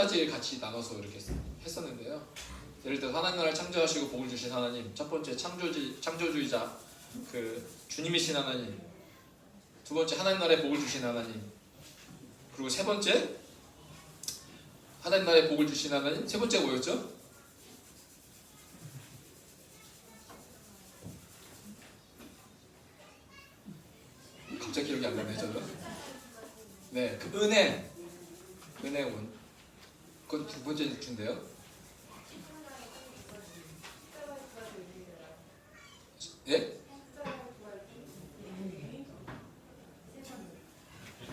가지 같이 나눠서 이렇게 했었는데요. 예를 들어 하나님 나라를 창조하시고 복을 주신 하나님, 첫 번째 창조주의자 그 주님이신 하나님, 두 번째 하나님 나라에 복을 주신 하나님, 그리고 세 번째 하나님 나라에 복을 주신 하나님, 세 번째가 뭐였죠? 갑자기 기억이 안 나네 저도. 네, 그 은혜원. 그건 두 번째 주인데요. 예?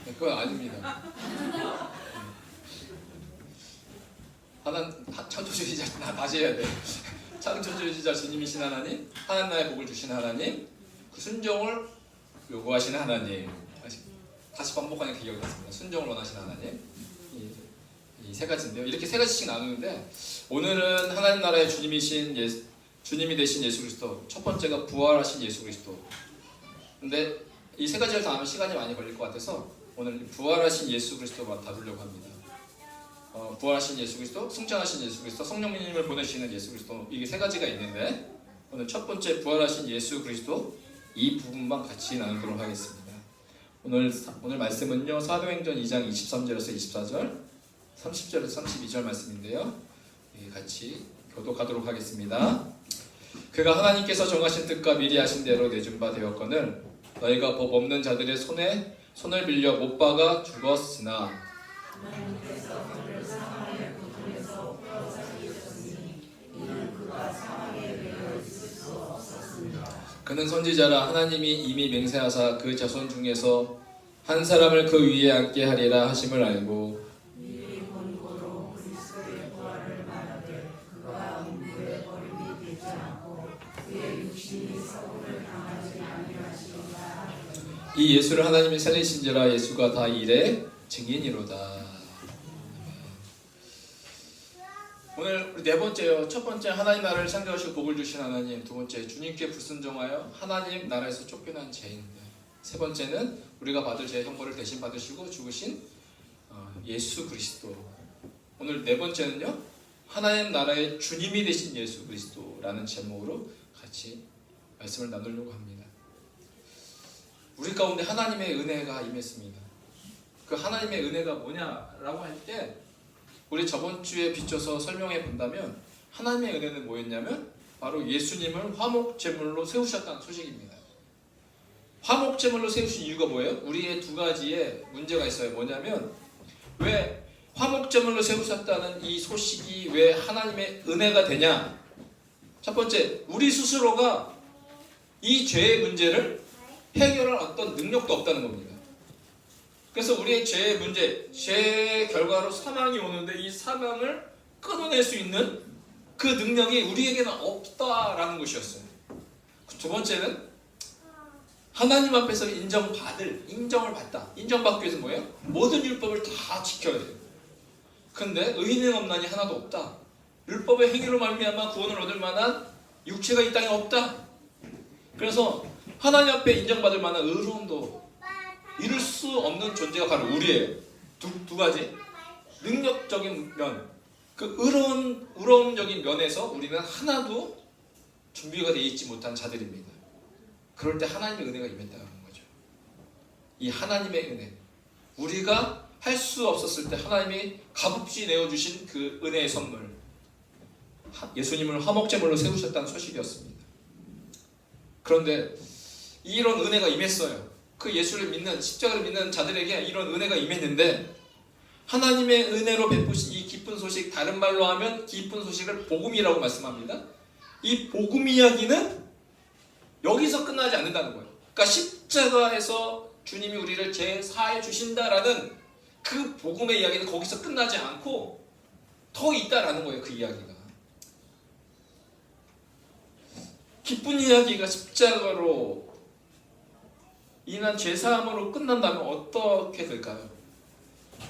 네, 그건 아닙니다. 창조주의자 다시 해야 돼. 창조주의자 주님이신 하나님, 하나님 나라의 복을 주신 하나님, 그 순종을 요구하시는 하나님. 다시 반복하니까 기억이 났습니다. 순종을 원하시는 하나님. 이 세 가지인데요. 이렇게 세 가지씩 나누는데 오늘은 하나님 나라의 주님이 되신 예수 그리스도, 첫 번째가 부활하신 예수 그리스도. 근데 이 세 가지를 다 하면 시간이 많이 걸릴 것 같아서 오늘 부활하신 예수 그리스도만 다루려고 합니다. 부활하신 예수 그리스도, 승천하신 예수 그리스도, 성령님을 보내시는 예수 그리스도, 이게 세 가지가 있는데 오늘 첫 번째 부활하신 예수 그리스도 이 부분만 같이 나누도록 하겠습니다. 오늘 말씀은요, 사도행전 2장 23절에서 24절, 30절에서 32절 말씀인데요. 같이 교독하도록 하겠습니다. 그가 하나님께서 정하신 뜻과 미리 하신 대로 내준 바 되었거늘 너희가 법 없는 자들의 손을 빌려 못 박아 죽었으나 하나님께서 그를 사망의 고통에서 풀어살리셨으니 이는 그가 사망에 매여 있을 수 없었습니다. 그는 선지자라 하나님이 이미 맹세하사 그 자손 중에서 한 사람을 그 위에 앉게 하리라 하심을 알고 미리 본고로 그리스도의 부활을 말하되 그가 음부에 버림이 되지 않고 그의 육신이 사고를 당하지 아니하시리라. 이 예수를 하나님이 살리신지라 예수가 다 일의 증인이로다. 오늘 우리 네 번째요. 첫 번째 하나님 나라를 창조하시고 복을 주신 하나님, 두 번째 주님께 불순종하여 하나님 나라에서 쫓겨난 죄인들, 세 번째는 우리가 받을 죄의 형벌을 대신 받으시고 죽으신 예수 그리스도. 오늘 네 번째는요, 하나님 나라의 주님이 되신 예수 그리스도라는 제목으로 같이 말씀을 나누려고 합니다. 우리 가운데 하나님의 은혜가 임했습니다. 그 하나님의 은혜가 뭐냐라고 할 때 우리 저번 주에 비춰서 설명해 본다면 하나님의 은혜는 뭐였냐면 바로 예수님을 화목제물로 세우셨다는 소식입니다. 화목제물로 세우신 이유가 뭐예요? 우리의 두 가지의 문제가 있어요. 뭐냐면 왜 화목제물로 세우셨다는 이 소식이 왜 하나님의 은혜가 되냐? 첫 번째, 우리 스스로가 이 죄의 문제를 해결할 어떤 능력도 없다는 겁니다. 그래서 우리의 죄의 문제, 죄의 결과로 사망이 오는데 이 사망을 끊어낼 수 있는 그 능력이 우리에게는 없다라는 것이었어요. 두 번째는 하나님 앞에서 인정을 받다. 인정받기 위해서 뭐예요? 모든 율법을 다 지켜야 돼요. 근데 의인은 없나니 하나도 없다. 율법의 행위로 말미암아 구원을 얻을 만한 육체가 이 땅에 없다. 그래서 하나님 앞에 인정받을 만한 의로움도 이룰 수 없는 존재가 바로 우리예요. 두 가지 능력적인 면, 그 의로움적인 면에서 우리는 하나도 준비가 되어 있지 못한 자들입니다. 그럴 때 하나님의 은혜가 임했다는 거죠. 이 하나님의 은혜, 우리가 할 수 없었을 때 하나님이 값없이 내어주신 그 은혜의 선물, 예수님을 화목제물로 세우셨다는 소식이었습니다. 그런데 이런 은혜가 임했어요. 그 예수를 믿는, 십자가를 믿는 자들에게 이런 은혜가 임했는데 하나님의 은혜로 베푸신 이 기쁜 소식, 다른 말로 하면 기쁜 소식을 복음이라고 말씀합니다. 이 복음 이야기는 여기서 끝나지 않는다는 거예요. 그러니까 십자가에서 주님이 우리를 죄 사해 주신다라는 그 복음의 이야기는 거기서 끝나지 않고 더 있다라는 거예요. 그 이야기가. 기쁜 이야기가 십자가로 인한 죄사함으로 끝난다면 어떻게 될까요?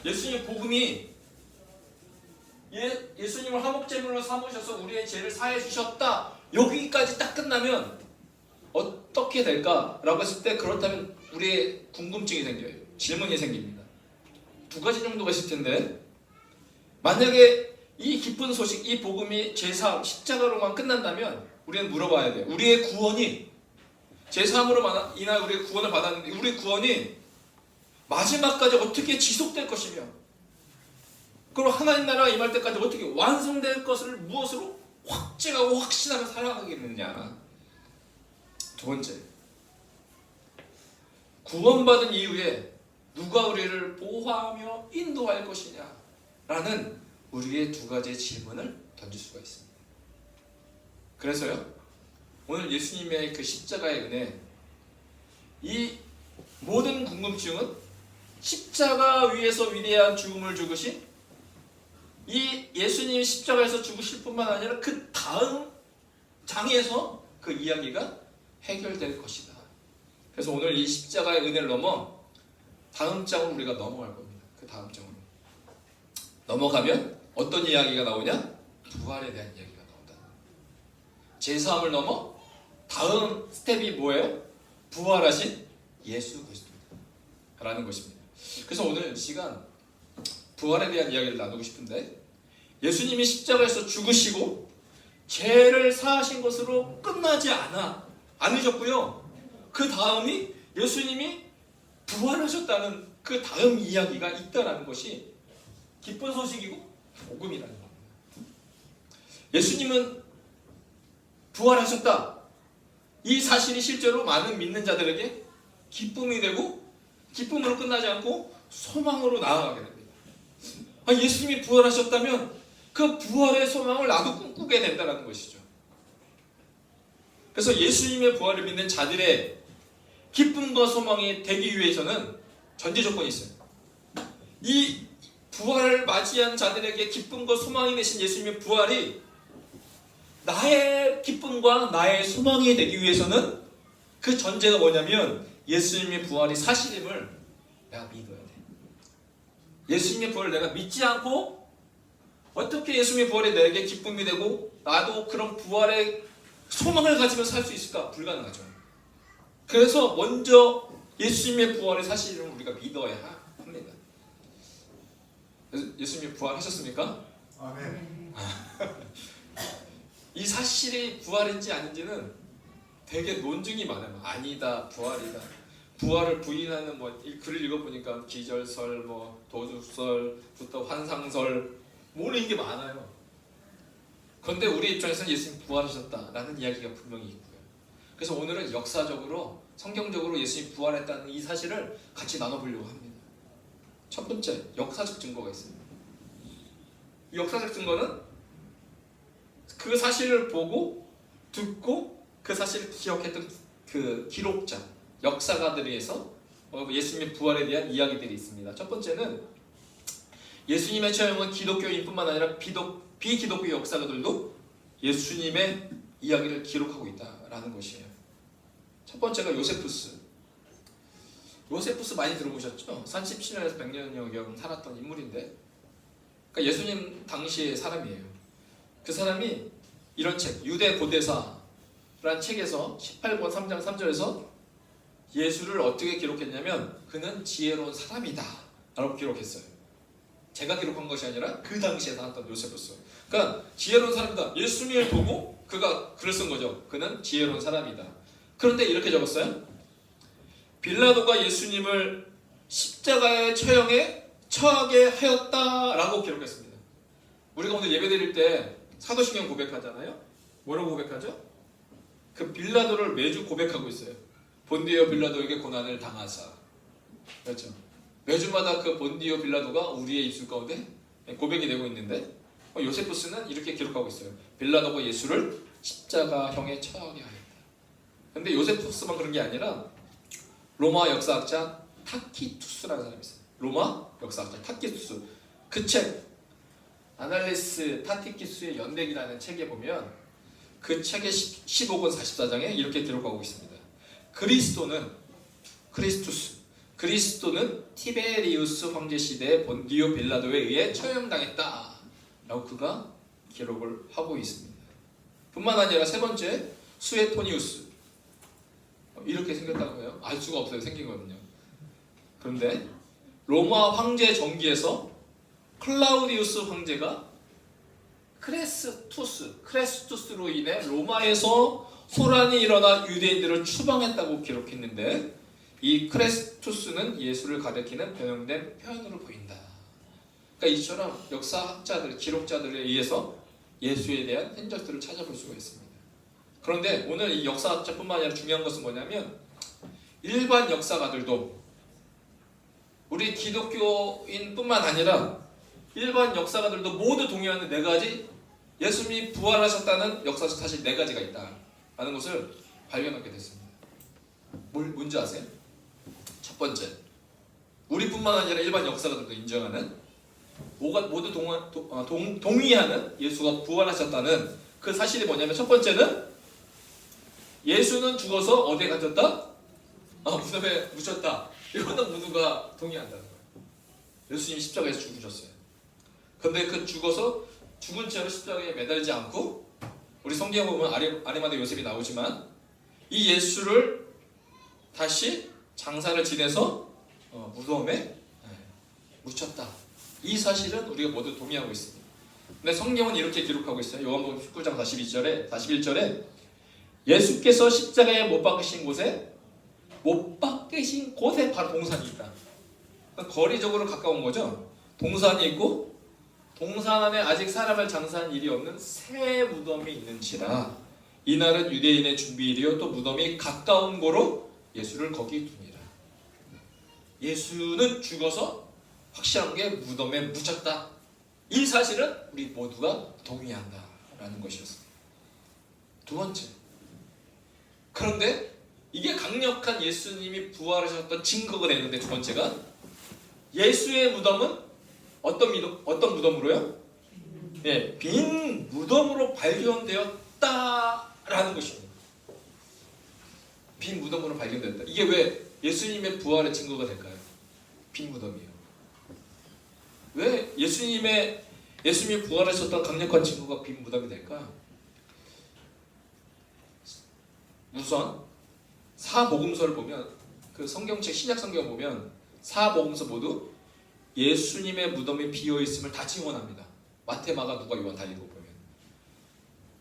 예수님 복음이 예수님을 화목제물로 삼으셔서 우리의 죄를 사해 주셨다. 여기까지 딱 끝나면 어떻게 될까라고 했을 때 그렇다면 우리의 궁금증이 생겨요. 질문이 생깁니다. 두 가지 정도가 있을 텐데 만약에 이 기쁜 소식, 이 복음이 제3 십자가로만 끝난다면 우리는 물어봐야 돼요. 우리의 구원이 제3으로 인한 우리의 구원을 받았는데 우리의 구원이 마지막까지 어떻게 지속될 것이며 그리고 하나님 나라가 임할 때까지 어떻게 완성될 것을 무엇으로 확증하고 확신하며 살아가겠느냐. 두 번째, 구원받은 이후에 누가 우리를 보호하며 인도할 것이냐 라는 우리의 두 가지의 질문을 던질 수가 있습니다. 그래서요, 오늘 예수님의 그 십자가의 은혜, 이 모든 궁금증은 십자가 위에서 위대한 죽음을 죽으신 이 예수님이 십자가에서 죽으실 뿐만 아니라 그 다음 장에서 그 이야기가 해결될 것이다. 그래서 오늘 이 십자가의 은혜를 넘어 다음 장으로 우리가 넘어갈 겁니다. 그 다음 장으로 넘어가면 어떤 이야기가 나오냐? 부활에 대한 이야기가 나온다. 제3을 넘어 다음 스텝이 뭐예요? 부활하신 예수 그리스도입니다. 라는 것입니다. 그래서 오늘 시간 부활에 대한 이야기를 나누고 싶은데, 예수님이 십자가에서 죽으시고 죄를 사하신 것으로 끝나지 않으셨고요. 그 다음이 예수님이 부활하셨다는 그 다음 이야기가 있다라는 것이 기쁜 소식이고 복음이라는 겁니다. 예수님은 부활하셨다. 이 사실이 실제로 많은 믿는 자들에게 기쁨이 되고 기쁨으로 끝나지 않고 소망으로 나아가게 됩니다. 예수님이 부활하셨다면 그 부활의 소망을 나도 꿈꾸게 된다는 것이죠. 그래서 예수님의 부활을 믿는 자들의 기쁨과 소망이 되기 위해서는 전제 조건이 있어요. 이 부활을 맞이한 자들에게 기쁨과 소망이 되신 예수님의 부활이 나의 기쁨과 나의 소망이 되기 위해서는 그 전제가 뭐냐면 예수님의 부활이 사실임을 내가 믿어야 돼. 예수님의 부활을 내가 믿지 않고 어떻게 예수님의 부활이 내게 기쁨이 되고 나도 그런 부활의 소망을 가지며 살 수 있을까? 불가능하죠. 그래서 먼저 예수님의 부활의 사실을 우리가 믿어야 합니다. 예수님이 부활하셨습니까? 아멘. 이 사실이 부활인지 아닌지는 되게 논증이 많아요. 아니다, 부활이다. 부활을 부인하는 글을 읽어보니까 기절설, 도둑설부터 환상설, 모르는 게 많아요. 그런데 우리 입장에서는 예수님 부활하셨다라는 이야기가 분명히 있고요. 그래서 오늘은 역사적으로, 성경적으로 예수님이 부활했다는 이 사실을 같이 나눠보려고 합니다. 첫 번째, 역사적 증거가 있습니다. 이 역사적 증거는 그 사실을 보고, 듣고, 그 사실을 기억했던 그 기록자, 역사가들에 의해서 예수님의 부활에 대한 이야기들이 있습니다. 첫 번째는 예수님의 처형은 기독교인뿐만 아니라 비기독교 역사가들도 예수님의 이야기를 기록하고 있다라는 것이에요. 첫 번째가 요세푸스. 요세푸스 많이 들어보셨죠? 37년에서 100년여경 살았던 인물인데, 그러니까 예수님 당시의 사람이에요. 그 사람이 이런 책, 유대 고대사라는 책에서 18권 3장 3절에서 예수를 어떻게 기록했냐면 그는 지혜로운 사람이다 라고 기록했어요. 제가 기록한 것이 아니라 그 당시에 살았던 요세푸스. 그러니까 지혜로운 사람이다. 예수님을 보고 그가 글을 쓴 거죠. 그는 지혜로운 사람이다. 그런데 이렇게 적었어요. 빌라도가 예수님을 십자가의 처하게 하였다라고 기록했습니다. 우리가 오늘 예배 드릴 때 사도신경 고백하잖아요. 뭐라고 고백하죠? 그 빌라도를 매주 고백하고 있어요. 본디오 빌라도에게 고난을 당하사. 그렇죠. 매주마다 그 본디오 빌라도가 우리의 입술 가운데 고백이 되고 있는데, 요세푸스는 이렇게 기록하고 있어요. 빌라도가 예수를 십자가형에 처하게 하였다. 근데 요세푸스만 그런 게 아니라 로마 역사학자 타키투스라는 사람이 있어요. 로마 역사학자 타키투스. 그 책 아날리스 타티키스의 연대기라는 책에 보면 그 책의 15권 44장에 이렇게 기록하고 있습니다. 그리스도는 티베리우스 황제 시대의 본디오 빌라도에 의해 처형당했다 라고 그가 기록을 하고 있습니다. 뿐만 아니라 세 번째, 수에토니우스. 이렇게 생겼다고 해요. 알 수가 없어요. 생긴 거거든요. 그런데 로마 황제 정기에서 클라우디우스 황제가 크레스투스로 인해 로마에서 소란이 일어나 유대인들을 추방했다고 기록했는데, 이 크레스투스는 예수를 가리키는 변형된 표현으로 보인다. 그러니까 이처럼 역사학자들, 기록자들에 의해서 예수에 대한 흔적들을 찾아볼 수가 있습니다. 그런데 오늘 이 역사학자뿐만 아니라 중요한 것은 뭐냐면, 일반 역사가들도 우리 기독교인뿐만 아니라 일반 역사가들도 모두 동의하는 네 가지, 예수님이 부활하셨다는 역사적 사실 네 가지가 있다라는 것을 발견하게 됐습니다. 뭔지 아세요? 첫 번째, 우리뿐만 아니라 일반 역사가들도 인정하는, 모두 동의하는 예수가 부활하셨다는 그 사실이 뭐냐면, 첫 번째는 예수는 죽어서 어디에 갇혔다? 무덤에 묻혔다. 이거는 모두가 동의한다는 거예요. 예수님이 십자가에서 죽으셨어요. 근데 그 죽은 채로 십자가에 매달리지 않고, 우리 성경에 보면 아리마다 요셉이 나오지만, 이 예수를 다시 장사를 지내서 무덤에 묻혔다. 이 사실은 우리가 모두 동의하고 있습니다. 근데 성경은 이렇게 기록하고 있어요. 요한복음 19장 41절에 예수께서 십자가에 못 박으신 곳에 바로 동산이 있다. 그러니까 거리적으로 가까운 거죠. 동산이 있고, 동산 안에 아직 사람을 장사한 일이 없는 새 무덤이 있는지라 이날은 유대인의 준비일이요 또 무덤이 가까운 고로 예수를 거기 두니라. 예수는 죽어서 확실한 게 무덤에 묻혔다. 이 사실은 우리 모두가 동의한다라는 것이었습니다. 두 번째, 그런데 이게 강력한 예수님이 부활하셨던 증거가 되는데, 두 번째가 예수의 무덤은 어떤 무덤으로요? 네, 빈 무덤으로 발견되었다라는 것입니다. 빈 무덤으로 발견됐다. 이게 왜 예수님의 부활의 증거가 될까요? 빈 무덤이에요. 왜 예수님이 부활하셨던 강력한 증거가 빈 무덤이 될까? 우선 사복음서를 보면, 그 성경책 신약 성경 보면 사복음서 모두 예수님의 무덤이 비어 있음을 다 증언합니다. 마태, 마가, 누가, 요한 다 읽어보면,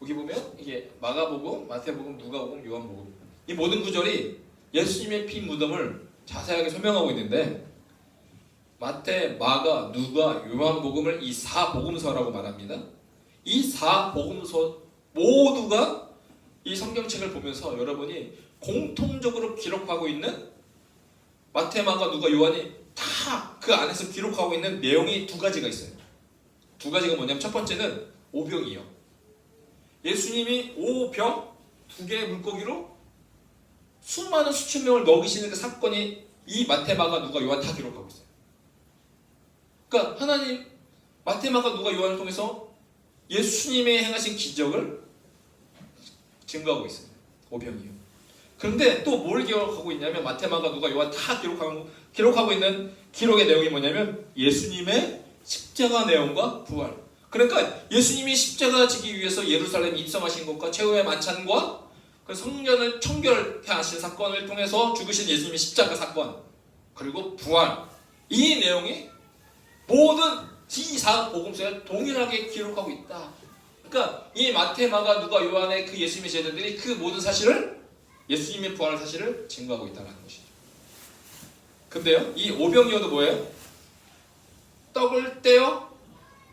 여기 보면 이게 마가복음, 마태복음, 누가복음, 요한복음, 이 모든 구절이 예수님의 빈 무덤을 자세하게 설명하고 있는데, 마태, 마가, 누가, 요한복음을 이 사복음서라고 말합니다. 이 사복음서 모두가 이 성경책을 보면서 여러분이 공통적으로 기록하고 있는, 마태, 마가, 누가, 요한이 다 그 안에서 기록하고 있는 내용이 두 가지가 있어요. 두 가지가 뭐냐면, 첫 번째는 오병이요. 예수님이 오병, 두 개의 물고기로 수많은 수천 명을 먹이시는 그 사건이 이 마태, 마가, 누가, 요한 다 기록하고 있어요. 그러니까 하나님, 마태, 마가, 누가, 요한을 통해서 예수님의 행하신 기적을 증거하고 있어요. 오병이요. 그런데 또 뭘 기록하고 있냐면, 마태, 마가, 누가, 요한 다 기록하고 있는 기록의 내용이 뭐냐면, 예수님의 십자가 내용과 부활. 그러니까 예수님이 십자가 지기 위해서 예루살렘에 입성하신 것과 최후의 만찬과 그 성전을 청결케 하신 사건을 통해서 죽으신 예수님의 십자가 사건, 그리고 부활, 이 내용이 모든 이 사복음서에 동일하게 기록하고 있다. 그러니까 이 마태, 마가, 누가, 요한의 그 예수님의 제자들이 그 모든 사실을, 예수님의 부활 사실을 증거하고 있다는 것이죠. 근데요, 이 오병이어도 뭐예요? 떡을 떼어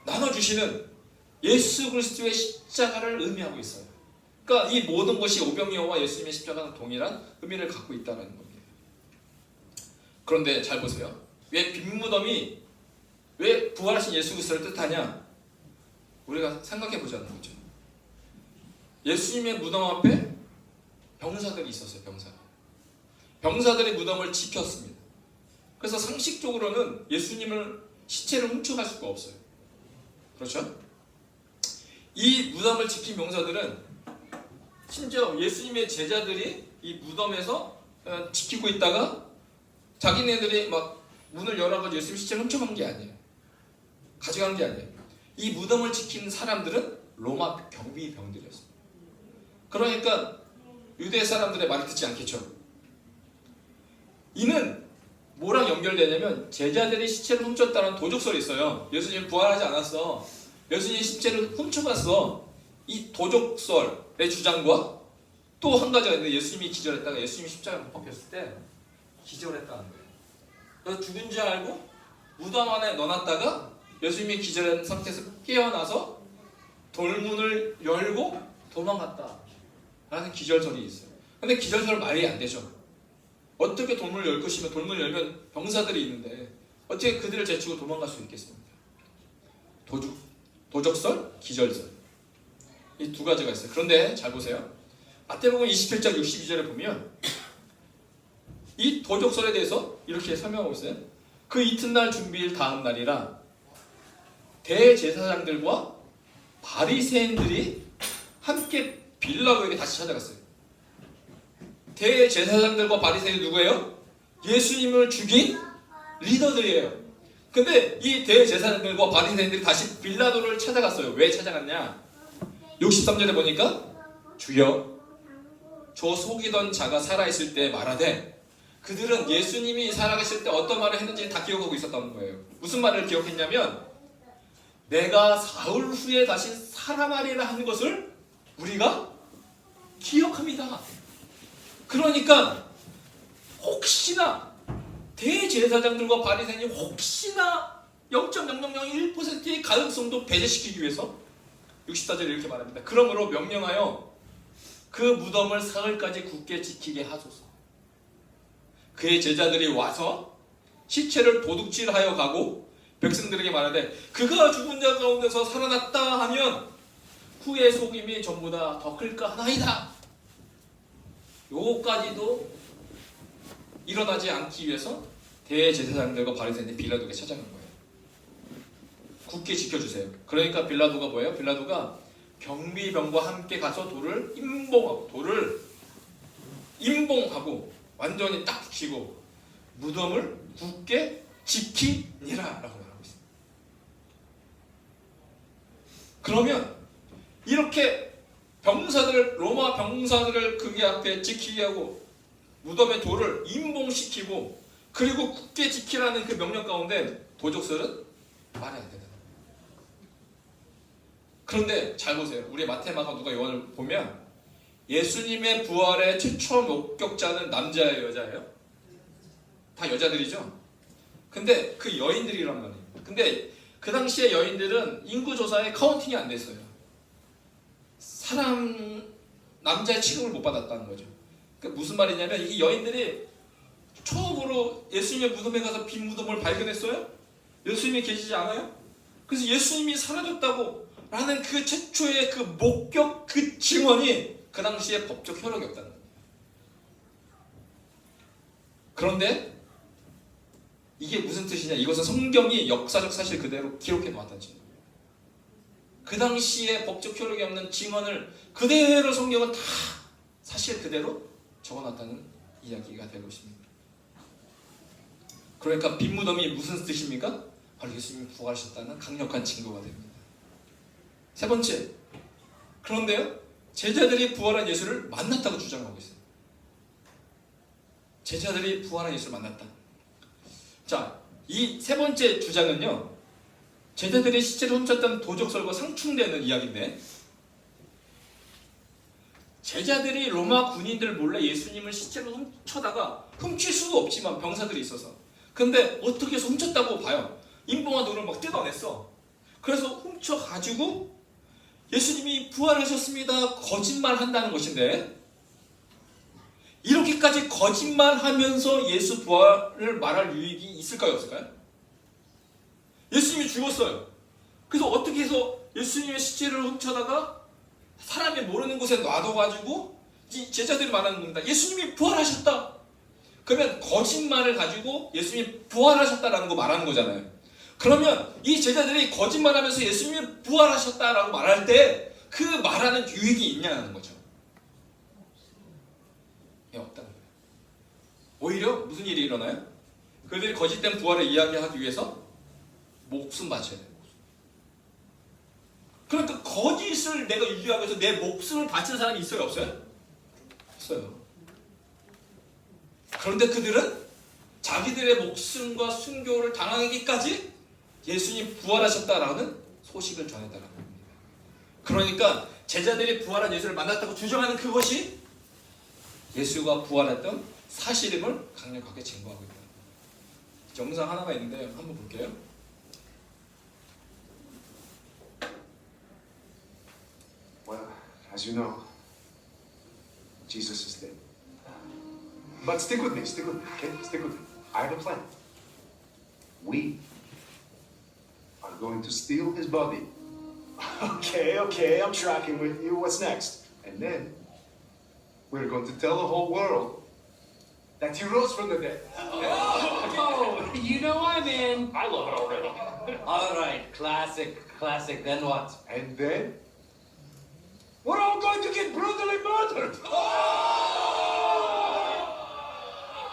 나눠주시는 예수 그리스도의 십자가를 의미하고 있어요. 그러니까 이 모든 것이 오병이어와 예수님의 십자가는 동일한 의미를 갖고 있다는 겁니다. 그런데 잘 보세요. 왜 빈무덤이, 왜 부활하신 예수 그리스도를 뜻하냐? 우리가 생각해 보자는 거죠. 예수님의 무덤 앞에 병사들이 있었어요. 병사들이 무덤을 지켰습니다. 그래서 상식적으로는 예수님을 시체를 훔쳐갈 수가 없어요. 그렇죠? 이 무덤을 지킨 병사들은 심지어 예수님의 제자들이 이 무덤에서 지키고 있다가 자기네들이 막 문을 열어가지고 예수님 시체를 훔쳐간 게 아니에요. 가져간 게 아니에요. 이 무덤을 지킨 사람들은 로마 경비병들이었습니다. 그러니까 유대 사람들의 말을 듣지 않겠죠. 이는 뭐랑 연결되냐면 제자들이 시체를 훔쳤다는 도적설이 있어요. 예수님 부활하지 않았어. 예수님 시체를 훔쳐갔어. 이 도적설의 주장과 또 한 가지가 있는데 예수님이 기절했다가 예수님이 십자가에 못 박혔을 때 기절했다는 거예요. 그래서 죽은 줄 알고 무덤 안에 넣어놨다가 예수님이 기절한 상태에서 깨어나서 돌문을 열고 도망갔다 라는 기절설이 있어요. 근데 기절설 말이 안 되죠. 어떻게 돌문을 열 것이며 돌문을 열면 병사들이 있는데 어떻게 그들을 제치고 도망갈 수 있겠습니까? 도적설, 기절설 이 두 가지가 있어요. 그런데 잘 보세요. 마태복음 27장 62절에 보면 이 도적설에 대해서 이렇게 설명하고 있어요. 그 이튿날 준비일 다음 날이라 대제사장들과 바리새인들이 함께 빌라도에게 다시 찾아갔어요. 대제사장들과 바리새인이 누구예요? 예수님을 죽인 리더들이에요. 근데 이 대제사장들과 바리새인들이 다시 빌라도를 찾아갔어요. 왜 찾아갔냐? 63절에 보니까 주여 저 속이던 자가 살아있을 때 말하되 그들은 예수님이 살아계실 때 어떤 말을 했는지 다 기억하고 있었다는 거예요. 무슨 말을 기억했냐면 내가 사흘 후에 다시 살아나리라 하는 것을 우리가 기억합니다. 그러니까 혹시나 대제사장들과 바리새인이 혹시나 0.0001%의 가능성도 배제시키기 위해서 64절에 이렇게 말합니다. 그러므로 명령하여 그 무덤을 사흘까지 굳게 지키게 하소서. 그의 제자들이 와서 시체를 도둑질하여 가고 백성들에게 말하되 그가 죽은 자 가운데서 살아났다 하면 후의 속임이 전부 다 더 클까 하나이다. 요거까지도 일어나지 않기 위해서 대제사장들과 바리새인들이 빌라도에게 찾아간 거예요. 굳게 지켜주세요. 그러니까 빌라도가 뭐예요? 빌라도가 경비병과 함께 가서 돌을 임봉하고 완전히 딱 붙이고 무덤을 굳게 지키니라 라고 말하고 있습니다. 그러면 이렇게 로마 병사들을 그게 앞에 지키게 하고 무덤의 돌을 임봉시키고 그리고 굳게 지키라는 그 명령 가운데 도적설은 말이 안 된다. 그런데 잘 보세요. 우리 마태, 마가, 누가, 요한을 보면 예수님의 부활의 최초 목격자는 남자예요, 여자예요? 다 여자들이죠? 근데 그 여인들이란 말이에요. 근데 그 당시에 여인들은 인구조사에 카운팅이 안 됐어요. 남자의 취급을 못 받았다는 거죠. 그러니까 무슨 말이냐면 이 여인들이 처음으로 예수님의 무덤에 가서 빈 무덤을 발견했어요? 예수님이 계시지 않아요? 그래서 예수님이 사라졌다고 라는 그 최초의 그 목격, 그 증언이 그 당시에 법적 효력이 없다는 거예요. 그런데 이게 무슨 뜻이냐? 이것은 성경이 역사적 사실 그대로 기록해 놓았다는 증거. 그 당시에 법적 효력이 없는 증언을 그대로 성경은 다 사실 그대로 적어놨다는 이야기가 되고 있습니다. 그러니까 빈 무덤이 무슨 뜻입니까? 바로 예수님이 부활하셨다는 강력한 증거가 됩니다. 세 번째, 그런데요, 제자들이 부활한 예수를 만났다고 주장하고 있어요. 제자들이 부활한 예수를 만났다. 자, 이 세 번째 주장은요, 제자들이 시체를 훔쳤다는 도적설과 상충되는 이야기인데, 제자들이 로마 군인들 몰래 예수님을 시체로 훔쳐다가 훔칠 수도 없지만 병사들이 있어서 근데 어떻게 해서 훔쳤다고 봐요. 임봉한 돌을 막 뜯어냈어. 그래서 훔쳐가지고 예수님이 부활하셨습니다 거짓말 한다는 것인데, 이렇게까지 거짓말하면서 예수 부활을 말할 유익이 있을까요, 없을까요? 예수님이 죽었어요. 그래서 어떻게 해서 예수님의 시체를 훔쳐다가 사람이 모르는 곳에 놔둬가지고 이 제자들이 말하는 겁니다. 예수님이 부활하셨다. 그러면 거짓말을 가지고 예수님이 부활하셨다라는 거 말하는 거잖아요. 그러면 이 제자들이 거짓말하면서 예수님이 부활하셨다라고 말할 때 그 말하는 유익이 있냐는 거죠. 예, 없다는 거예요. 오히려 무슨 일이 일어나요? 그들이 거짓된 부활을 이야기하기 위해서 목숨 바쳐야 돼요. 그러니까 거짓을 내가 유지하기 위해서 내 목숨을 바치는 사람이 있어요, 없어요? 없어요. 그런데 그들은 자기들의 목숨과 순교를 당하기까지 예수님 부활하셨다라는 소식을 전했다는 겁니다. 그러니까 제자들이 부활한 예수를 만났다고 주장하는 그것이 예수가 부활했던 사실임을 강력하게 증거하고 있다. 영상 하나가 있는데 한번 볼게요. Well, as you know, Jesus is dead. But stick with me, okay? Stick with me. I have a plan. We are going to steal his body. Okay, I'm tracking with you. What's next? And then we're going to tell the whole world that he rose from the dead. Oh, you know I'm in. I love it already. All right, classic. Then what? And then we're all going to get brutally murdered.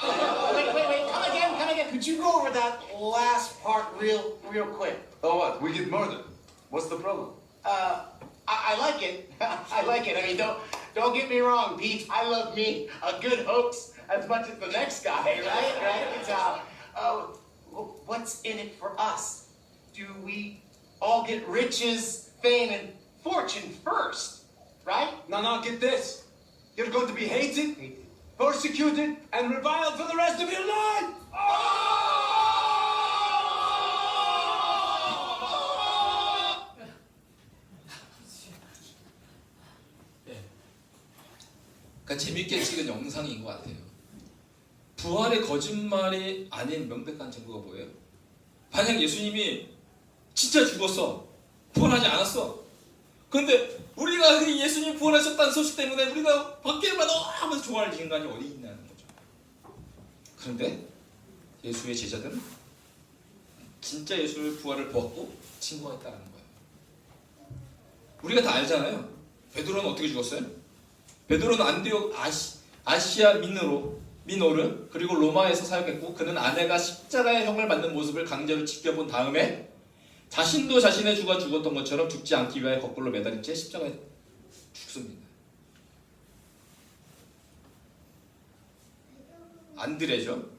Wait. Come again. Could you go over that last part real quick? Oh, what? We get murdered. What's the problem? I like it. I like it. I mean, don't get me wrong, Pete. I love me a good hoax as much as the next guy, right? It's what's in it for us? Do we all get riches, fame, and fortune first, right? No, get this. You're going to be hated, persecuted, and reviled for the rest of your life. 그러니까 재밌게 찍은 영상인 것 같아요. 부활의 거짓말이 아닌 명백한 증거가 뭐예요? 만약 예수님이 진짜 죽었어, 부활하지 않았어. 그런데 우리가 그 예수님 부활하셨다는 소식 때문에 우리가 밖에만 너무 좋아할 인간이 어디 있냐는 거죠. 그런데 예수의 제자들은 진짜 예수의 부활을 보았고 증거했다는 거예요. 우리가 다 알잖아요. 베드로는 어떻게 죽었어요? 베드로는 안디옥 아시아 미노르 그리고 로마에서 사역했고, 그는 아내가 십자가의 형을 받는 모습을 강제로 지켜본 다음에 자신도 자신의 주가 죽었던 것처럼 죽지 않기 위하여 거꾸로 매달린 채 십자가에 죽습니다. 안드레죠.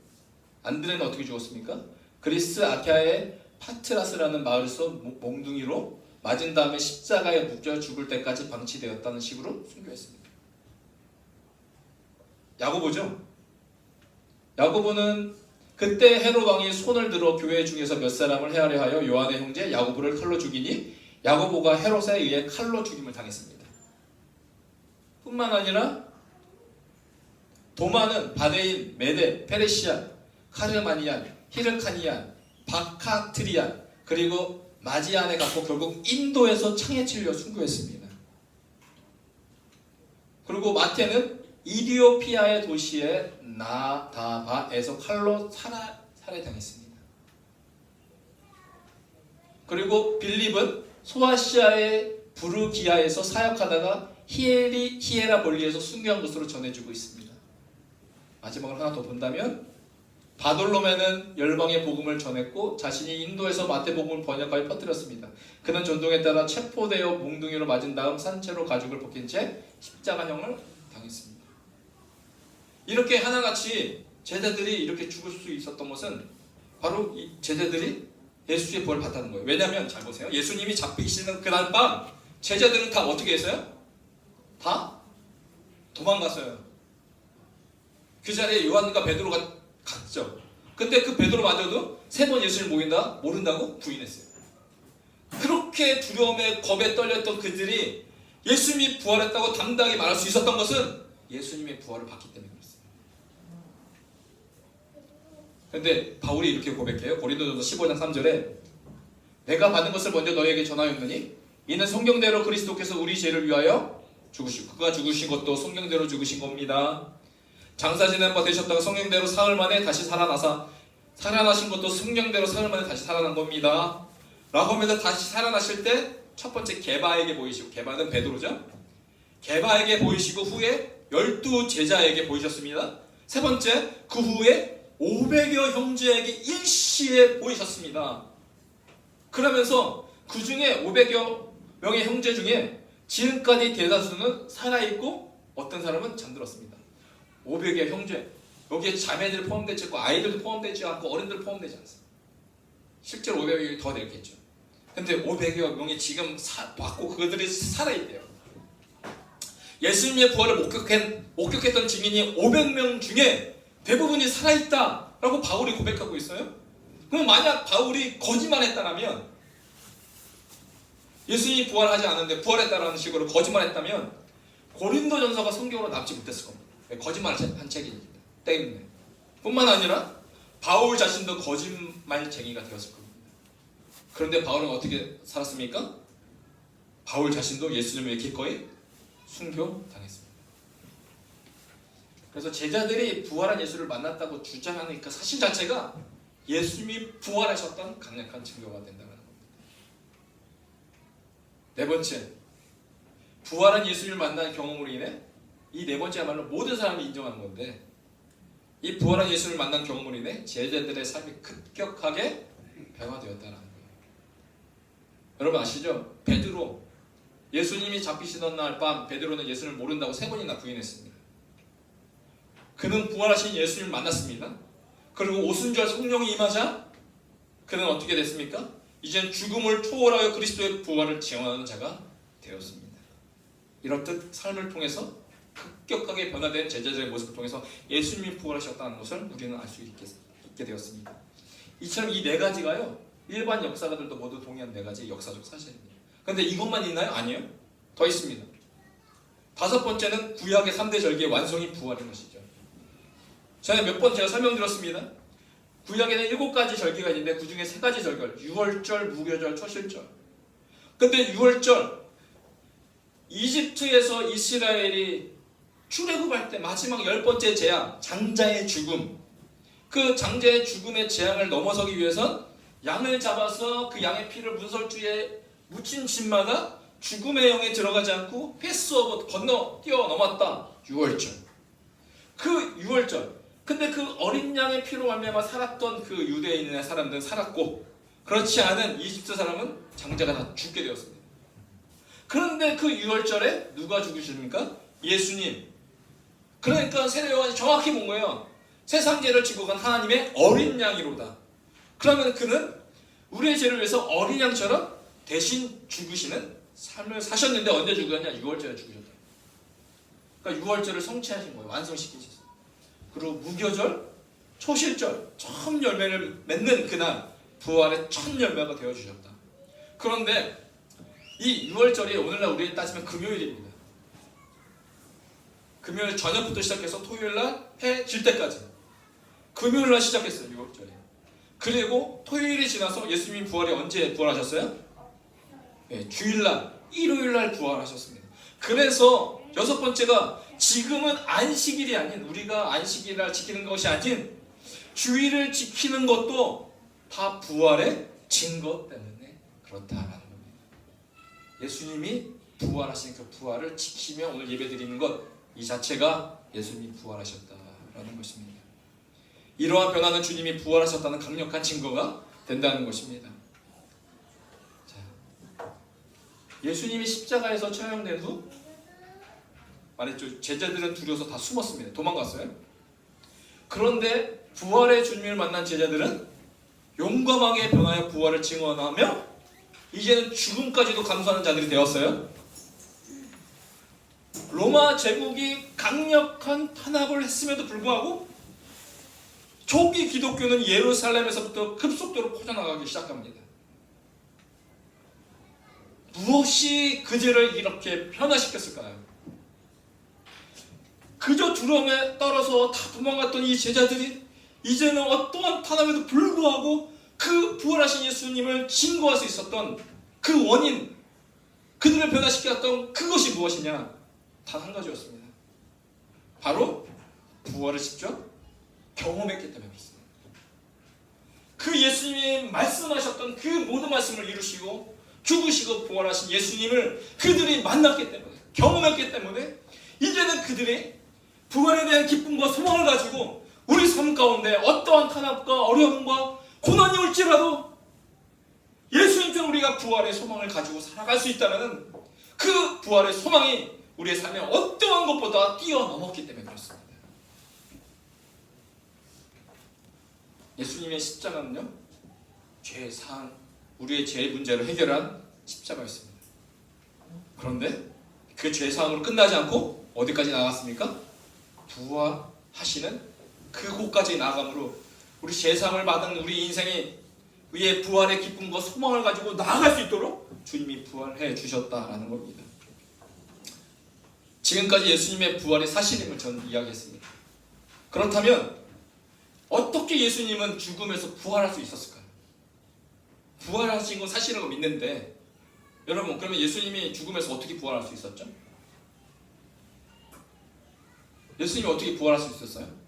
안드레는 어떻게 죽었습니까? 그리스 아키아의 파트라스라는 마을에서 몽둥이로 맞은 다음에 십자가에 묶여 죽을 때까지 방치되었다는 식으로 순교했습니다. 야고보죠. 야고보는 그때 헤롯 왕이 손을 들어 교회 중에서 몇 사람을 해하려 하여 요한의 형제 야고보를 칼로 죽이니 야고보가 헤롯에 의해 칼로 죽임을 당했습니다. 뿐만 아니라 도마는 바데인, 메데, 페르시안, 카르마니안, 히르카니안, 바카트리안 그리고 마지안에 갔고 결국 인도에서 창에 찔려 순교했습니다. 그리고 마태는 이디오피아의 도시의 나다바에서 칼로 살해당했습니다. 그리고 빌립은 소아시아의 부르기아에서 사역하다가 히에라볼리에서 순교한 것으로 전해지고 있습니다. 마지막으로 하나 더 본다면 바돌로메는 열방의 복음을 전했고 자신이 인도에서 마태복음을 번역하여 퍼뜨렸습니다. 그는 전통에 따라 체포되어 몽둥이로 맞은 다음 산채로 가죽을 벗긴 채 십자가형을 당했습니다. 이렇게 하나같이 제자들이 이렇게 죽을 수 있었던 것은 바로 이 제자들이 예수의 부활을 봤다는 거예요. 왜냐하면 잘 보세요. 예수님이 잡히시는 그날 밤 제자들은 다 어떻게 했어요? 다 도망갔어요. 그 자리에 요한과 베드로가 갔죠. 근데 그 베드로마저도 3번 예수를 모른다고 부인했어요. 그렇게 두려움에 겁에 떨렸던 그들이 예수님이 부활했다고 당당히 말할 수 있었던 것은 예수님의 부활을 봤기 때문에 그렇습니다. 그런데 바울이 이렇게 고백해요. 고린도전서 15장 3절에 내가 받은 것을 먼저 너희에게 전하였느니 이는 성경대로 그리스도께서 우리 죄를 위하여 죽으시고 그가 죽으신 것도 성경대로 죽으신 겁니다. 장사 지낸 바 되셨다가 성경대로 사흘 만에 다시 살아나신 것도 성경대로 사흘 만에 다시 살아난 겁니다. 라고 하면서 다시 살아나실 때 첫 번째 게바에게 보이시고, 게바는 베드로죠. 게바에게 보이시고 후에 12 제자에게 보이셨습니다. 세 번째, 그 후에 500여 형제에게 일시에 보이셨습니다. 그러면서 그 중에 500여 명의 형제 중에 지금까지 대다수는 살아있고 어떤 사람은 잠들었습니다. 500여 형제, 여기에 자매들이 포함되지 않고 아이들도 포함되지 않고 어른들 포함되지 않습니다. 실제로 500여 명이 더 되겠죠. 근데 500여 명이 지금 받고 그들이 살아있대요. 예수님의 부활을 목격했던 증인이 500명 중에 대부분이 살아있다라고 바울이 고백하고 있어요. 그럼 만약 바울이 거짓말했다면, 예수님이 부활하지 않았는데 부활했다라는 식으로 거짓말했다면 고린도전서가 성경으로 남지 못했을 겁니다. 거짓말한 책이기 때문에. 뿐만 아니라 바울 자신도 거짓말쟁이가 되었을 겁니다. 그런데 바울은 어떻게 살았습니까? 바울 자신도 예수님을 기꺼이 순교당했습니다. 그래서 제자들이 부활한 예수를 만났다고 주장하는 그 사실 자체가 예수님이 부활하셨던 강력한 증거가 된다는 겁니다. 네 번째, 부활한 예수님을 만난 경험으로 인해, 이 네 번째야말로 모든 사람이 인정하는 건데, 이 부활한 예수를 만난 경험으로 인해 제자들의 삶이 급격하게 변화되었다는 거예요. 여러분 아시죠? 베드로, 예수님이 잡히시던 날 밤 베드로는 예수를 모른다고 3번이나 부인했습니다. 그는 부활하신 예수님을 만났습니다. 그리고 오순절 성령이 임하자 그는 어떻게 됐습니까? 이젠 죽음을 초월하여 그리스도의 부활을 증언하는 자가 되었습니다. 이렇듯 삶을 통해서 급격하게 변화된 제자들의 모습을 통해서 예수님이 부활하셨다는 것을 우리는 알 수 있게 되었습니다. 이처럼 이 네 가지가요, 일반 역사가들도 모두 동의한 네 가지 역사적 사실입니다. 그런데 이것만 있나요? 아니에요. 더 있습니다. 다섯 번째는 구약의 3대 절기의 완성이 부활인 것이죠. 전에 몇 번 제가 설명드렸습니다. 구약에는 7가지 절기가 있는데 그 중에 3가지 절기, 유월절, 무교절, 초실절. 근데 유월절, 이집트에서 이스라엘이 출애굽할 때 마지막 10번째 재앙, 장자의 죽음. 그 장자의 죽음의 재앙을 넘어서기 위해선 양을 잡아서 그 양의 피를 문설주에 묻힌 집마다 죽음의 영에 들어가지 않고 패스오버 뛰어넘었다. 유월절. 그 유월절. 근데 그 어린 양의 피로 말미암아 살았던 그 유대인의 사람들은 살았고, 그렇지 않은 이집트 사람은 장자가 다 죽게 되었습니다. 그런데 그 유월절에 누가 죽으십니까? 예수님. 그러니까 세례 요한이 정확히 본 거예요. 세상 죄를 지고 간 하나님의 어린 양이로다. 그러면 그는 우리의 죄를 위해서 어린 양처럼 대신 죽으시는 삶을 사셨는데 언제 죽었냐? 유월절에 죽으셨다. 그러니까 유월절을 성취하신 거예요. 완성시키셨어요. 그리고 무교절, 초실절, 처음 열매를 맺는 그날 부활의 첫 열매가 되어주셨다. 그런데 이 유월절이 오늘날 우리에 따지면 금요일입니다. 금요일 저녁부터 시작해서 토요일날 해 질 때까지 금요일날 시작했어요. 유월절이. 그리고 토요일이 지나서 예수님 부활이 언제 부활하셨어요? 네, 주일날, 일요일날 부활하셨습니다. 그래서 6번째가 지금은 안식일이 아닌, 우리가 안식일을 지키는 것이 아닌 주일을 지키는 것도 다 부활의 증거 때문에 그렇다라는 겁니다. 예수님이 부활하신 그 부활을 지키며 오늘 예배드리는 것, 이 자체가 예수님이 부활하셨다라는 것입니다. 이러한 변화는 주님이 부활하셨다는 강력한 증거가 된다는 것입니다. 자, 예수님이 십자가에서 처형된 후 말했죠. 제자들은 두려워서 다 숨었습니다. 도망갔어요. 그런데 부활의 주님을 만난 제자들은 용감하게 변화의 부활을 증언하며 이제는 죽음까지도 감수하는 자들이 되었어요. 로마 제국이 강력한 탄압을 했음에도 불구하고 초기 기독교는 예루살렘에서부터 급속도로 퍼져나가기 시작합니다. 무엇이 그들을 이렇게 변화시켰을까요? 그저 두려움에 떨어서 다 도망갔던 이 제자들이 이제는 어떠한 탄압에도 불구하고 그 부활하신 예수님을 증거할 수 있었던 그 원인, 그들을 변화시켰던 그것이 무엇이냐? 단 한 가지였습니다. 바로 부활을 직접 경험했기 때문에 그렇습니다. 그 예수님이 말씀하셨던 그 모든 말씀을 이루시고 죽으시고 부활하신 예수님을 그들이 만났기 때문에, 경험했기 때문에 이제는 그들이 부활에 대한 기쁨과 소망을 가지고 우리 삶 가운데 어떠한 탄압과 어려움과 고난이 올지라도 예수님처럼 우리가 부활의 소망을 가지고 살아갈 수 있다는 그 부활의 소망이 우리의 삶에 어떠한 것보다 뛰어넘었기 때문에 그렇습니다. 예수님의 십자가는요, 우리의 죄 문제를 해결한 십자가였습니다. 그런데 그 죄사함으로 끝나지 않고 어디까지 나갔습니까? 부활하시는 그곳까지 나아감으로 우리 죄사함을 받은 우리 인생이 위에 부활의 기쁨과 소망을 가지고 나아갈 수 있도록 주님이 부활해 주셨다라는 겁니다. 지금까지 예수님의 부활의 사실임을 저는 이야기했습니다. 그렇다면 어떻게 예수님은 죽음에서 부활할 수 있었을까요? 부활하신 건 사실이라고 믿는데, 여러분, 그러면 예수님이 죽음에서 어떻게 부활할 수 있었죠? 예수님이 어떻게 부활할 수 있었어요?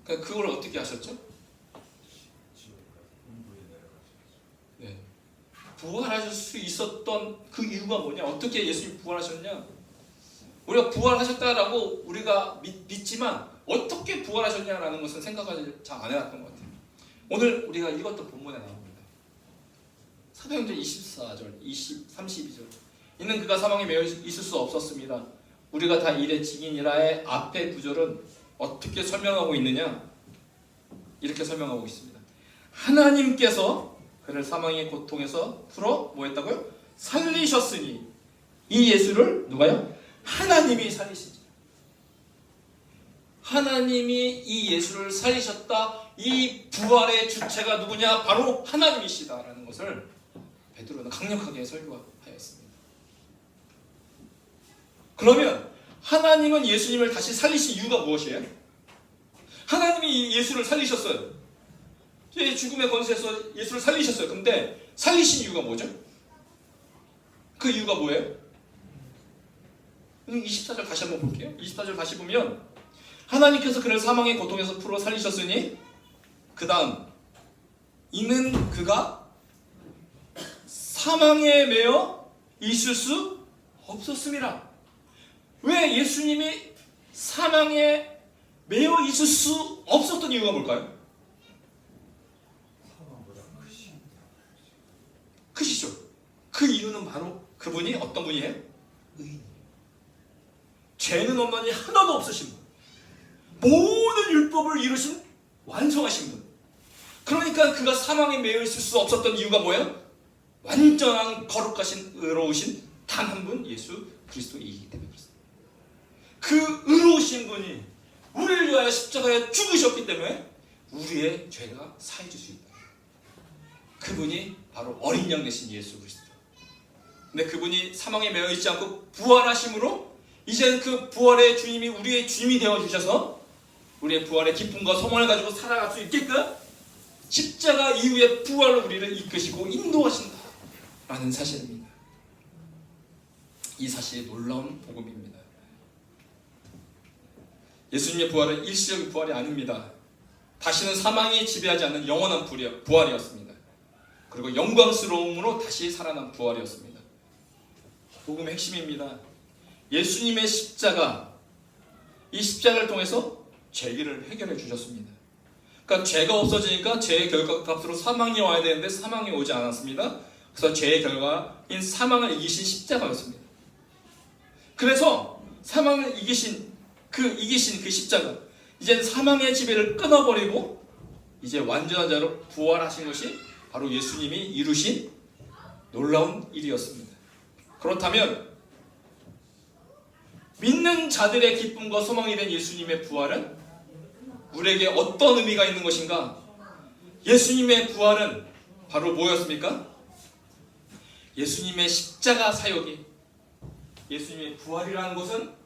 그걸 어떻게 하셨죠? 네. 부활하실 수 있었던 그 이유가 뭐냐? 어떻게 예수님이 부활하셨냐? 우리가 부활하셨다라고 우리가 믿지만 어떻게 부활하셨냐라는 것은 생각을 잘 안 해왔던 것 같아요. 오늘 우리가 읽었던 본문에 나옵니다. 사도행전 24절, 32절. 이는 그가 사망에 매여 있을 수 없었습니다. 우리가 다 일의 증인이라의 앞의 구절은 어떻게 설명하고 있느냐? 이렇게 설명하고 있습니다. 하나님께서 그를 사망의 고통에서 풀어 뭐 했다고요? 살리셨으니 이 예수를 누가요? 하나님이 살리시지. 하나님이 이 예수를 살리셨다. 이 부활의 주체가 누구냐? 바로 하나님이시다라는 것을 베드로는 강력하게 설교하였습니다. 그러면 하나님은 예수님을 다시 살리신 이유가 무엇이에요? 하나님이 예수를 살리셨어요. 죽음의 권세에서 예수를 살리셨어요. 근데 살리신 이유가 뭐죠? 그 이유가 뭐예요? 24절 다시 한번 볼게요. 24절 다시 보면 하나님께서 그를 사망의 고통에서 풀어 살리셨으니 그 다음 이는 그가 사망에 매여 있을 수 없었음이라. 왜 예수님이 사망에 매여 있을 수 없었던 이유가 뭘까요? 크시죠? 그 이유는 바로 그분이 어떤 분이에요? 의인. 죄는 없나니 하나도 없으신 분. 모든 율법을 이루신 완성하신 분. 그러니까 그가 사망에 매여 있을 수 없었던 이유가 뭐예요? 완전한 거룩하신 의로우신 단 한 분 예수 그리스도이기 때문에 그렇습니다. 그 의로우신 분이 우리를 위하여 십자가에 죽으셨기 때문에 우리의 죄가 사해질 수 있다. 그분이 바로 어린 양 되신 예수 그리스도. 근데 그분이 사망에 매여 있지 않고 부활하심으로 이제는 그 부활의 주님이 우리의 주님이 되어주셔서 우리의 부활의 기쁨과 소망을 가지고 살아갈 수 있게끔 십자가 이후의 부활로 우리를 이끄시고 인도하신다라는 사실입니다. 이 사실이 놀라운 복음입니다. 예수님의 부활은 일시적인 부활이 아닙니다. 다시는 사망이 지배하지 않는 영원한 부활이었습니다. 그리고 영광스러움으로 다시 살아난 부활이었습니다. 복음의 핵심입니다. 예수님의 십자가, 이 십자가를 통해서 죄를 해결해 주셨습니다. 그러니까 죄가 없어지니까 죄의 결과값으로 사망이 와야 되는데 사망이 오지 않았습니다. 그래서 죄의 결과인 사망을 이기신 십자가였습니다. 그래서 사망을 이기신 그 십자가, 이젠 사망의 지배를 끊어버리고 이제 완전한 자로 부활하신 것이 바로 예수님이 이루신 놀라운 일이었습니다. 그렇다면 믿는 자들의 기쁨과 소망이 된 예수님의 부활은 우리에게 어떤 의미가 있는 것인가? 예수님의 부활은 바로 뭐였습니까? 예수님의 십자가 사역이, 예수님의 부활이라는 것은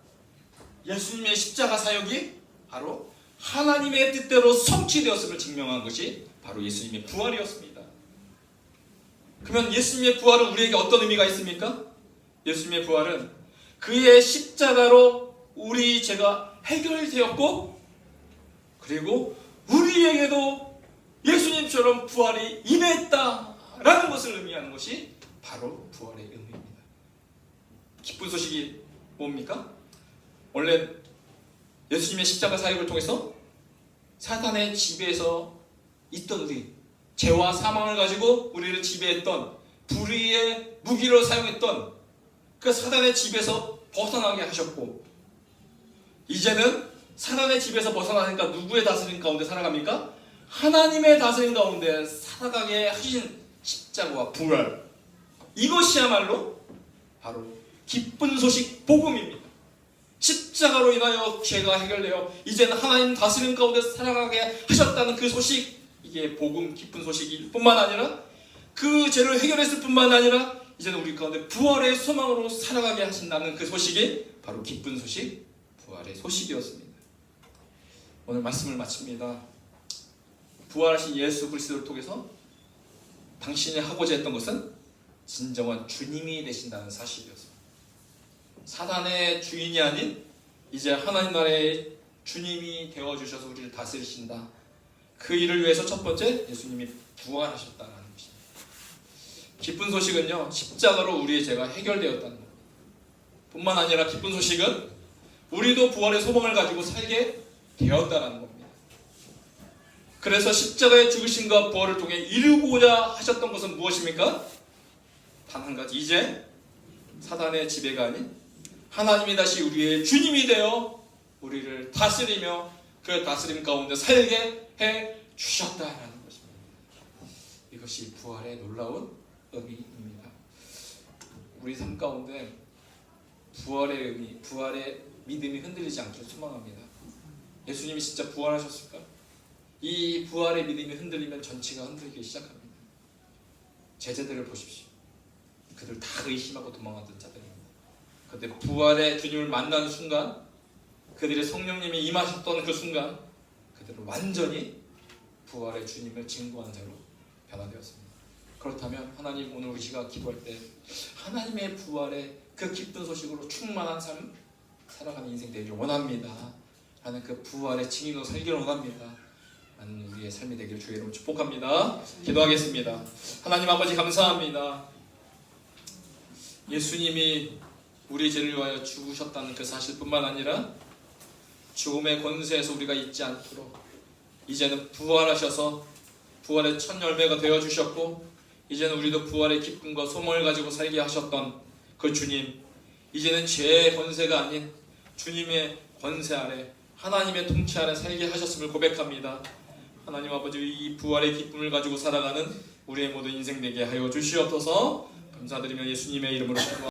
예수님의 십자가 사역이 바로 하나님의 뜻대로 성취되었음을 증명한 것이 바로 예수님의 부활이었습니다. 그러면 예수님의 부활은 우리에게 어떤 의미가 있습니까? 예수님의 부활은 그의 십자가로 우리 죄가 해결되었고, 그리고 우리에게도 예수님처럼 부활이 임했다라는 것을 의미하는 것이 바로 부활의 의미입니다. 기쁜 소식이 뭡니까? 원래 예수님의 십자가 사역을 통해서 사탄의 지배에서 있던 우리, 죄와 사망을 가지고 우리를 지배했던 불의의 무기로 사용했던 그 사탄의 지배에서 벗어나게 하셨고, 이제는 사단의 집에서 벗어나니까 누구의 다스림 가운데 살아갑니까? 하나님의 다스림 가운데 살아가게 하신 십자가와 부활, 이것이야말로 바로 기쁜 소식 복음입니다. 십자가로 인하여 죄가 해결되어 이제는 하나님 다스림 가운데 살아가게 하셨다는 그 소식, 이게 복음 기쁜 소식일 뿐만 아니라 그 죄를 해결했을 뿐만 아니라 이제는 우리 가운데 부활의 소망으로 살아가게 하신다는 그 소식이 바로 기쁜 소식, 부활의 소식이었습니다. 오늘 말씀을 마칩니다. 부활하신 예수 그리스도를 통해서 당신이 하고자 했던 것은 진정한 주님이 되신다는 사실이었습니다. 사단의 주인이 아닌 이제 하나님 나라의 주님이 되어주셔서 우리를 다스리신다. 그 일을 위해서 첫 번째 예수님이 부활하셨다는 것입니다. 기쁜 소식은요, 십자가로 우리의 죄가 해결되었다는 것 뿐만 아니라 기쁜 소식은 우리도 부활의 소망을 가지고 살게 되었다는 겁니다. 그래서 십자가의 죽으심과 부활을 통해 이루고자 하셨던 것은 무엇입니까? 단 한 가지, 이제 사단의 지배가 아닌 하나님이 다시 우리의 주님이 되어 우리를 다스리며 그 다스림 가운데 살게 해 주셨다라는 것입니다. 이것이 부활의 놀라운 의미입니다. 우리 삶 가운데 부활의 의미, 부활의 믿음이 흔들리지 않기를 소망합니다. 예수님이 진짜 부활하셨을까? 이 부활의 믿음이 흔들리면 전체가 흔들리기 시작합니다. 제자들을 보십시오. 그들 다 의심하고 도망갔던 자들입니다. 그런데 부활의 주님을 만나는 순간, 그들의 성령님이 임하셨던 그 순간 그들은 완전히 부활의 주님을 증거한 자로 변화되었습니다. 그렇다면 하나님, 오늘 우리가 기도할 때 하나님의 부활의 그 기쁜 소식으로 충만한 삶 살아가는 인생 되기를 원합니다. 라는 그 부활의 증인으로 살기를 원합니다. 라는 우리의 삶이 되기를 주의 이름으로 축복합니다. 기도하겠습니다. 하나님 아버지 감사합니다. 예수님이 우리 죄를 위하여 죽으셨다는 그 사실뿐만 아니라 죽음의 권세에서 우리가 잊지 않도록 이제는 부활하셔서 부활의 첫 열매가 되어주셨고, 이제는 우리도 부활의 기쁨과 소망을 가지고 살게 하셨던 그 주님, 이제는 죄의 권세가 아닌 주님의 권세 아래, 하나님의 통치 아래 살게 하셨음을 고백합니다. 하나님 아버지, 이 부활의 기쁨을 가지고 살아가는 우리의 모든 인생 되게 하여 주시옵소서. 감사드리며 예수님의 이름으로 기도합니다.